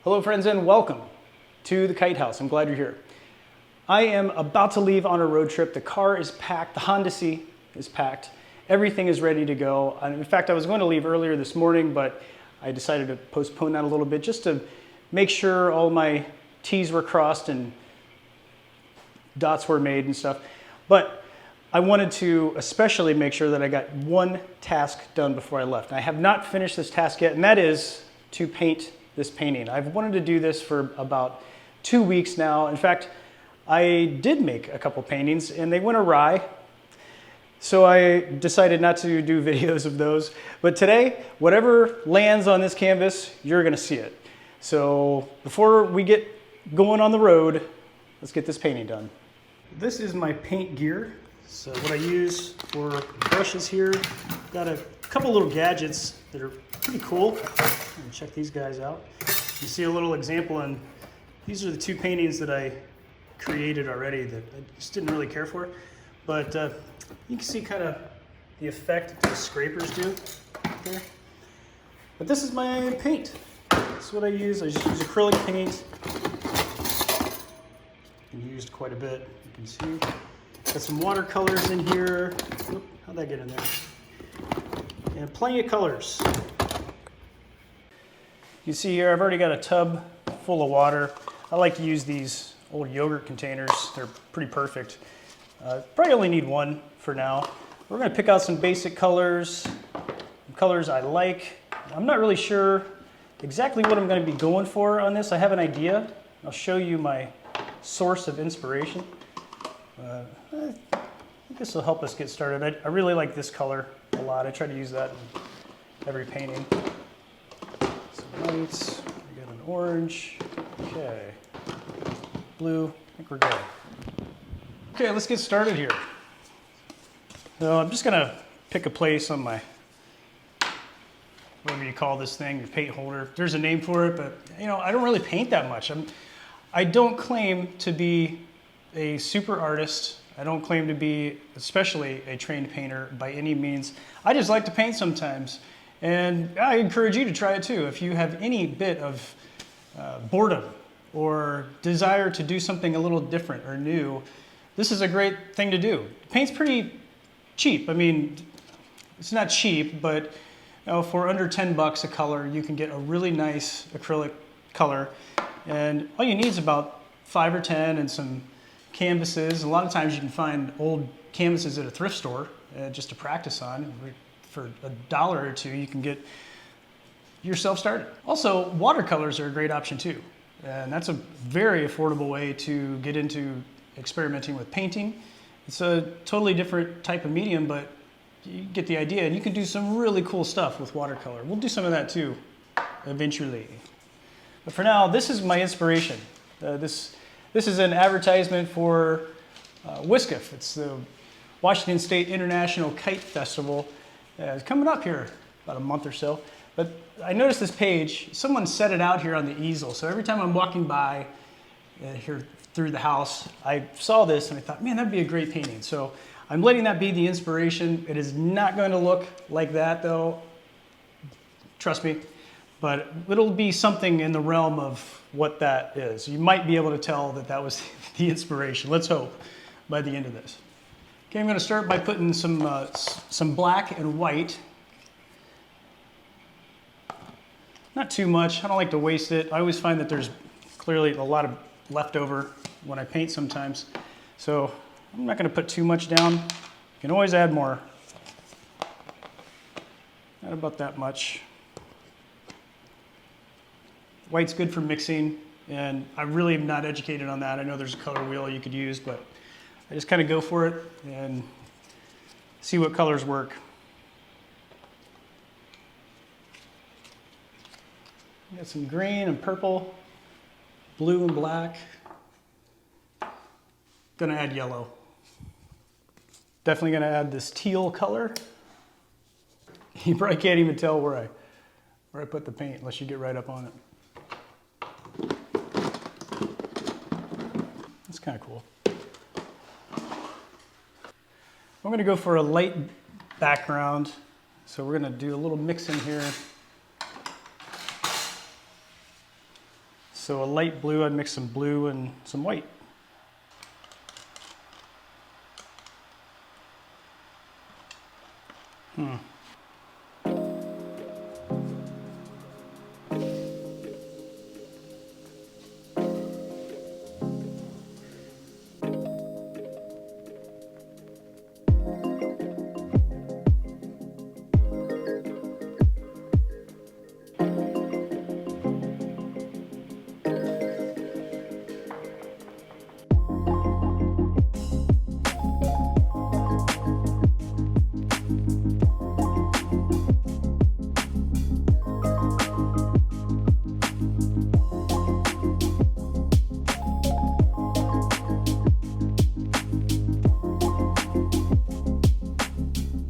Hello friends and welcome to the Kite House. I'm glad you're here. I am about to leave on a road trip. The car is packed, the Honda C is packed. Everything is ready to go. In fact, I was going to leave earlier this morning, but I decided to postpone that a little bit just to make sure all my T's were crossed and dots were made and stuff. But I wanted to especially make sure that I got one task done before I left. I have not finished this task yet, and that is to paint this painting. I've wanted to do this for about 2 weeks now. In fact, I did make a couple paintings and they went awry. So I decided not to do videos of those. But today, whatever lands on this canvas, you're gonna see it. So before we get going on the road, let's get this painting done. This is my paint gear. So what I use for brushes here, got a couple little gadgets that are pretty cool. Check these guys out. You see a little example, and these are the two paintings that I created already that I just didn't really care for. But you can see kind of the effect that the scrapers do there. But this is my paint. This is what I use. I just use acrylic paint. Been used quite a bit, you can see. Got some watercolors in here. Oop, how'd that get in there? And plenty of colors. You see here, I've already got a tub full of water. I like to use these old yogurt containers. They're pretty perfect. Probably only need one for now. We're gonna pick out some basic colors, colors I like. I'm not really sure exactly what I'm gonna be going for on this. I have an idea. I'll show you my source of inspiration. I think this will help us get started. I really like this color a lot. I try to use that in every painting. Some whites, we got an orange, okay. Blue, I think we're good. Okay, let's get started here. So I'm just gonna pick a place on my, whatever you call this thing, your paint holder. There's a name for it, but you know, I don't really paint that much. I don't claim to be a super artist. I don't claim to be especially a trained painter by any means. I just like to paint sometimes. And I encourage you to try it too. If you have any bit of boredom or desire to do something a little different or new, this is a great thing to do. Paint's pretty cheap. I mean, it's not cheap, but you know, for under 10 bucks a color, you can get a really nice acrylic color. And all you need is about 5 or 10 and some canvases. A lot of times you can find old canvases at a thrift store just to practice on. For $1 or $2, you can get yourself started. Also, watercolors are a great option too. And that's a very affordable way to get into experimenting with painting. It's a totally different type of medium, but you get the idea. And you can do some really cool stuff with watercolor. We'll do some of that too, eventually. But for now, this is my inspiration. This is an advertisement for Whiskiff. It's the Washington State International Kite Festival. It's coming up here about a month or so. But I noticed this page, someone set it out here on the easel. So every time I'm walking by here through the house, I saw this and I thought, man, that'd be a great painting. So I'm letting that be the inspiration. It is not going to look like that though, trust me. But it'll be something in the realm of what that is. You might be able to tell that that was the inspiration. Let's hope by the end of this. Okay, I'm going to start by putting some black and white. Not too much. I don't like to waste it. I always find that there's clearly a lot of leftover when I paint sometimes. So I'm not going to put too much down. You can always add more. Not about that much. White's good for mixing, and I really am not educated on that. I know there's a color wheel you could use, but I just kind of go for it and see what colors work. Got some green and purple, blue and black. Gonna add yellow. Definitely gonna add this teal color. You probably can't even tell where I put the paint unless you get right up on it. That's kind of cool. I'm going to go for a light background. So we're going to do a little mixing here. So a light blue, I'd mix some blue and some white.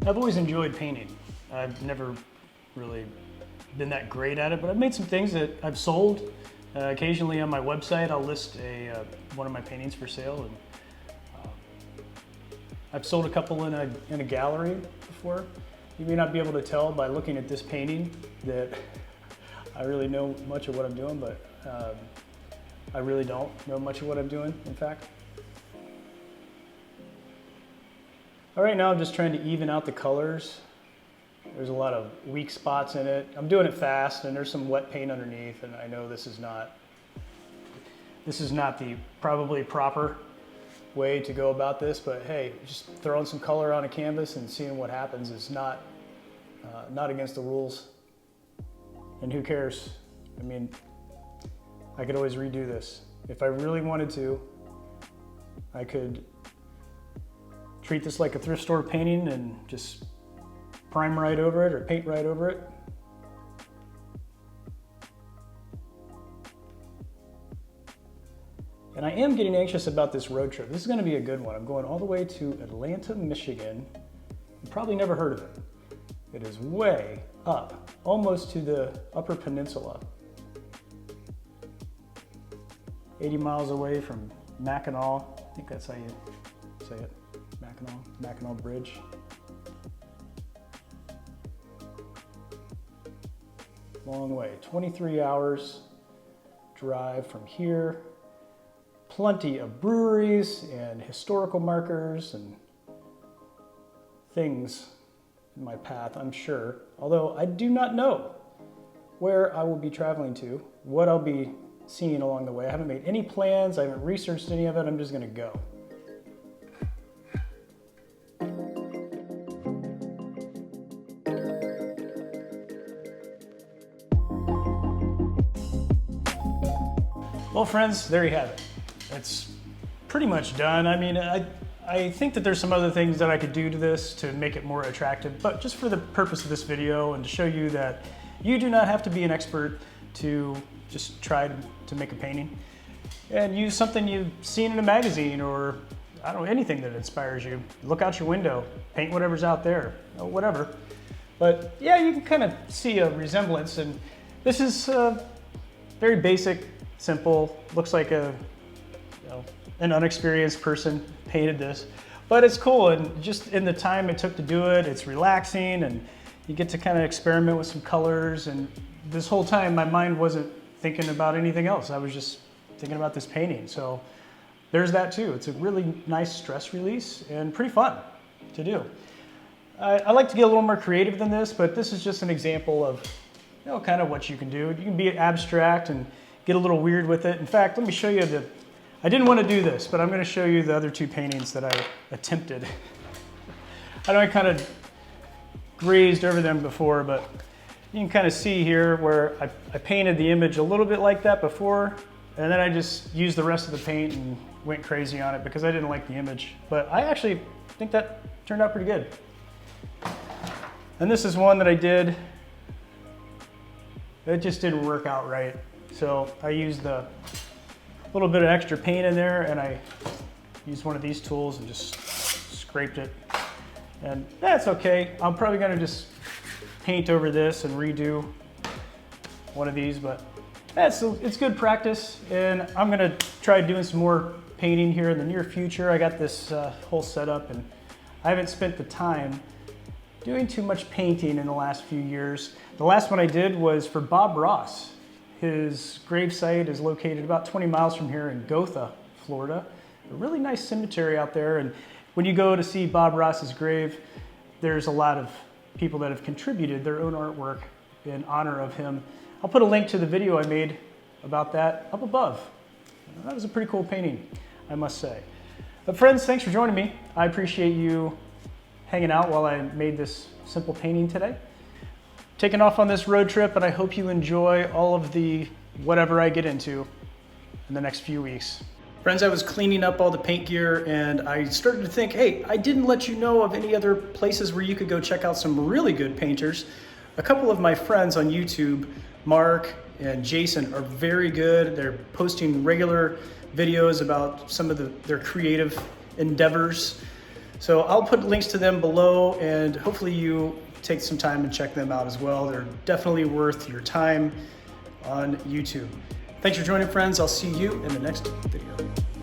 I've always enjoyed painting. I've never really been that great at it, but I've made some things that I've sold. Occasionally on my website, I'll list one of my paintings for sale, and I've sold a couple in a gallery before. You may not be able to tell by looking at this painting that I really know much of what I'm doing, but I really don't know much of what I'm doing, in fact. All right, now I'm just trying to even out the colors. There's a lot of weak spots in it. I'm doing it fast, and there's some wet paint underneath, and I know this is not the probably proper way to go about this, but hey, just throwing some color on a canvas and seeing what happens is not against the rules. And who cares? I mean, I could always redo this. If I really wanted to, I could treat this like a thrift store painting and just prime right over it or paint right over it. And I am getting anxious about this road trip. This is going to be a good one. I'm going all the way to Atlanta, Michigan. You probably never heard of it. It is way up, almost to the Upper Peninsula. 80 miles away from Mackinac. I think that's how you say it. Mackinac Bridge. Long way, 23 hours drive from here. Plenty of breweries and historical markers and things in my path, I'm sure. Although I do not know where I will be traveling to, what I'll be seeing along the way. I haven't made any plans, I haven't researched any of it, I'm just gonna go. Well, friends, there you have it. It's pretty much done. I mean, I think that there's some other things that I could do to this to make it more attractive, but just for the purpose of this video and to show you that you do not have to be an expert to just try to make a painting, and use something you've seen in a magazine or, I don't know, anything that inspires you. Look out your window, paint whatever's out there, whatever. But yeah, you can kind of see a resemblance, and this is very basic, simple, looks like an unexperienced person painted this, but it's cool, and just in the time it took to do it, it's relaxing, and you get to kind of experiment with some colors, and this whole time my mind wasn't thinking about anything else. I was just thinking about this painting, so there's that too. It's a really nice stress release and pretty fun to do. I like to get a little more creative than this, but this is just an example of kind of what you can do. You can be abstract and get a little weird with it. In fact, let me show you I didn't want to do this, but I'm going to show you the other two paintings that I attempted. I know I kind of grazed over them before, but you can kind of see here where I painted the image a little bit like that before, and then I just used the rest of the paint and went crazy on it because I didn't like the image. But I actually think that turned out pretty good. And this is one that I did. It just didn't work out right. So I used a little bit of extra paint in there, and I used one of these tools and just scraped it. And that's okay. I'm probably gonna just paint over this and redo one of these, but it's good practice. And I'm gonna try doing some more painting here in the near future. I got this whole setup, and I haven't spent the time doing too much painting in the last few years. The last one I did was for Bob Ross. His gravesite is located about 20 miles from here in Gotha, Florida. A really nice cemetery out there. And when you go to see Bob Ross's grave, there's a lot of people that have contributed their own artwork in honor of him. I'll put a link to the video I made about that up above. That was a pretty cool painting, I must say. But friends, thanks for joining me. I appreciate you hanging out while I made this simple painting today. Taking off on this road trip, and I hope you enjoy all of the whatever I get into in the next few weeks. Friends, I was cleaning up all the paint gear and I started to think, hey, I didn't let you know of any other places where you could go check out some really good painters. A couple of my friends on YouTube, Mark and Jason, are very good. They're posting regular videos about some of their creative endeavors. So I'll put links to them below, and hopefully you take some time and check them out as well. They're definitely worth your time on YouTube. Thanks for joining, friends. I'll see you in the next video.